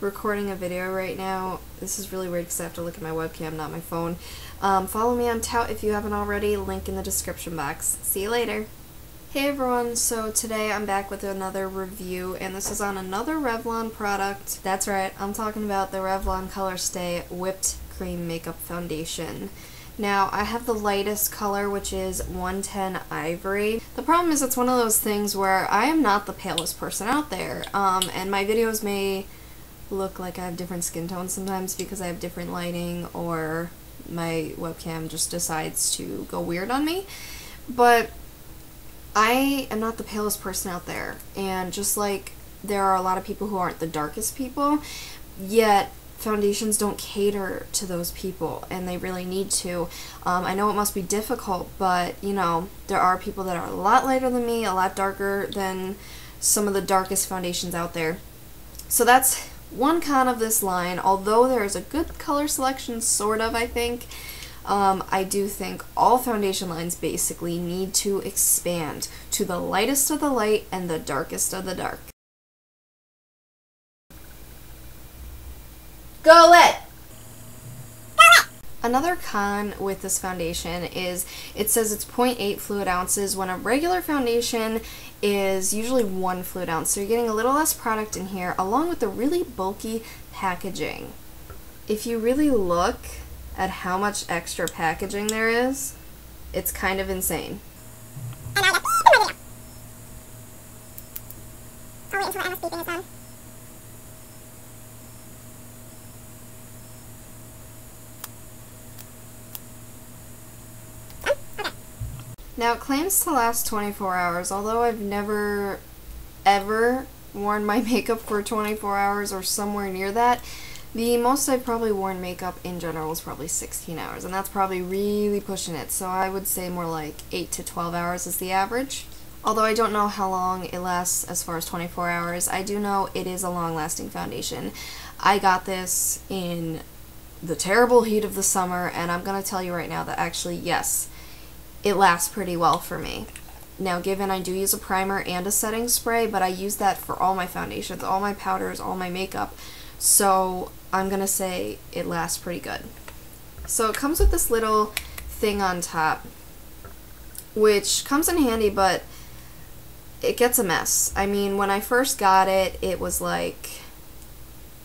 recording a video right now. This is really weird because I have to look at my webcam, not my phone. Follow me on Tout if you haven't already, link in the description box. See you later. Hey everyone, so today I'm back with another review, and this is on another Revlon product. That's right, I'm talking about the Revlon Colorstay Whipped Cream Makeup Foundation. Now, I have the lightest color, which is 110 Ivory. The problem is it's one of those things where I am not the palest person out there, and my videos may look like I have different skin tones sometimes because I have different lighting or my webcam just decides to go weird on me. But I am not the palest person out there, and just like there are a lot of people who aren't the darkest people, yet foundations don't cater to those people, and they really need to. I know it must be difficult, but you know, there are people that are a lot lighter than me, a lot darker than some of the darkest foundations out there. So that's one con of this line. Although there is a good color selection, sort of, I think, I do think all foundation lines basically need to expand to the lightest of the light and the darkest of the dark. Go lit! Another con with this foundation is it says it's 0.8 fluid ounces when a regular foundation is usually 1 fluid ounce. So you're getting a little less product in here along with the really bulky packaging. If you really look at how much extra packaging there is, it's kind of insane. Now, it claims to last 24 hours, although I've never, ever worn my makeup for 24 hours or somewhere near that. The most I've probably worn makeup in general is probably 16 hours, and that's probably really pushing it, so I would say more like 8 to 12 hours is the average. Although I don't know how long it lasts as far as 24 hours, I do know it is a long-lasting foundation. I got this in the terrible heat of the summer, and I'm going to tell you right now that actually, yes, it lasts pretty well for me. Now, given I do use a primer and a setting spray, but I use that for all my foundations, all my powders, all my makeup, so I'm gonna say it lasts pretty good. So it comes with this little thing on top, which comes in handy, but it gets a mess. I mean, when I first got it, it was like,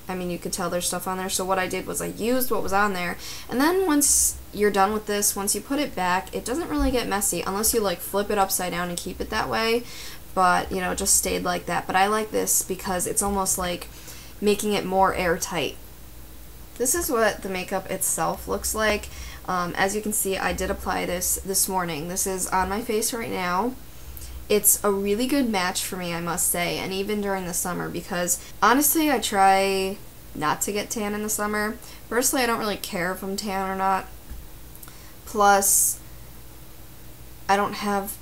I mean, you could tell there's stuff on there, so what I did was I used what was on there, and then once you're done with this, once you put it back, it doesn't really get messy, unless you like flip it upside down and keep it that way, but you know, it just stayed like that. But I like this because it's almost like making it more airtight. This is what the makeup itself looks like. As you can see, I did apply this morning. This is on my face right now. It's a really good match for me, I must say, and even during the summer, because honestly I try not to get tan in the summer. Personally, I don't really care if I'm tan or not. Plus, I don't have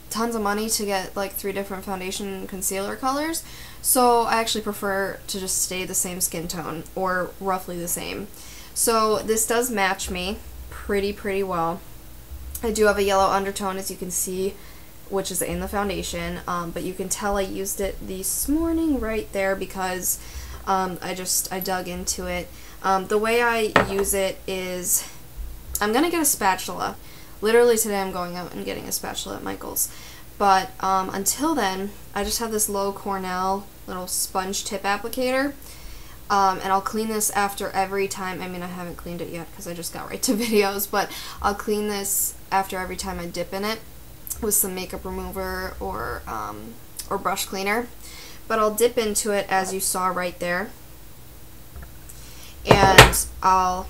tons of money to get like 3 different foundation concealer colors, so I actually prefer to just stay the same skin tone, or roughly the same. So this does match me pretty well. I do have a yellow undertone, as you can see, which is in the foundation, but you can tell I used it this morning right there because I dug into it. The way I use it is I'm gonna get a spatula. Literally today I'm going out and getting a spatula at Michael's. But until then, I just have this low Cornell little sponge tip applicator. And I'll clean this after every time. I mean, I haven't cleaned it yet because I just got right to videos, but I'll clean this after every time I dip in it with some makeup remover or brush cleaner. But I'll dip into it, as you saw right there, and I'll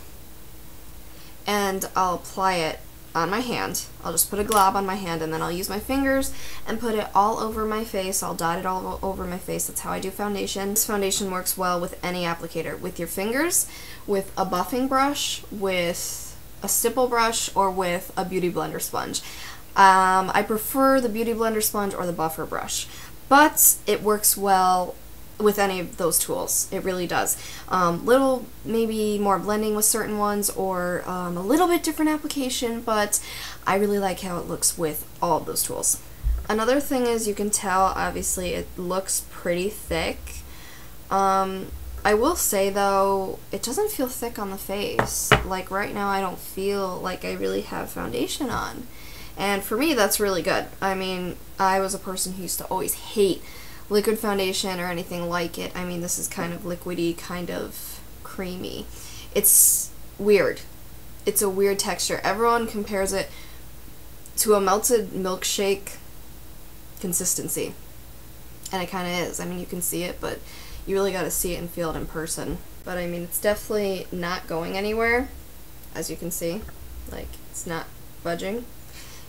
apply it on my hand. I'll just put a glob on my hand, and then I'll use my fingers and put it all over my face. I'll dot it all over my face. That's how I do foundation. This foundation works well with any applicator, with your fingers, with a buffing brush, with a stipple brush, or with a beauty blender sponge. I prefer the beauty blender sponge or the buffer brush, but it works well with any of those tools. It really does. Little maybe more blending with certain ones, or a little bit different application, but I really like how it looks with all of those tools. Another thing is, you can tell obviously it looks pretty thick. I will say though, it doesn't feel thick on the face. Like right now I don't feel like I really have foundation on. And for me that's really good. I mean, I was a person who used to always hate liquid foundation or anything like it. I mean, this is kind of liquidy, kind of creamy. It's weird. It's a weird texture. Everyone compares it to a melted milkshake consistency. And it kind of is. I mean, you can see it, but you really got to see it and feel it in person. But I mean, it's definitely not going anywhere, as you can see. Like, it's not budging.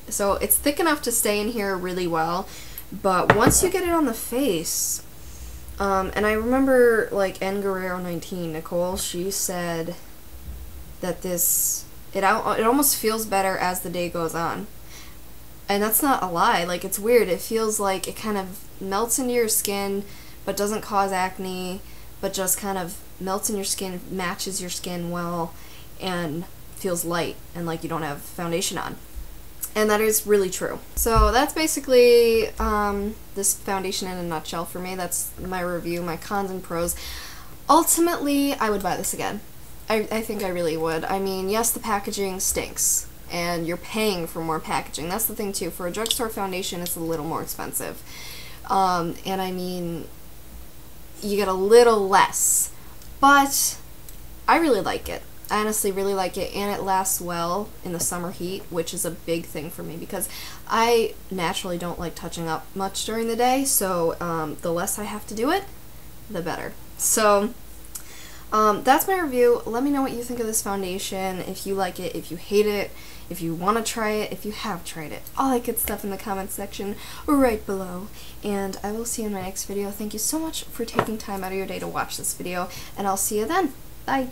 So it's thick enough to stay in here really well, but once you get it on the face, and I remember, like, N Guerrero 19, Nicole, she said that it almost feels better as the day goes on. And that's not a lie. Like, it's weird. It feels like it kind of melts into your skin, but doesn't cause acne, but just kind of melts in your skin, matches your skin well, and feels light, and like you don't have foundation on. And that is really true. So that's basically this foundation in a nutshell for me. That's my review, my cons and pros. Ultimately, I would buy this again. I think I really would. I mean, yes, the packaging stinks, and you're paying for more packaging. That's the thing too. For a drugstore foundation, it's a little more expensive. And I mean, you get a little less, but I really like it. I honestly really like it, and it lasts well in the summer heat, which is a big thing for me because I naturally don't like touching up much during the day, so the less I have to do it, the better. So that's my review. Let me know what you think of this foundation, if you like it, if you hate it, if you want to try it, if you have tried it. All that good stuff in the comments section right below. And I will see you in my next video. Thank you so much for taking time out of your day to watch this video, and I'll see you then. Bye!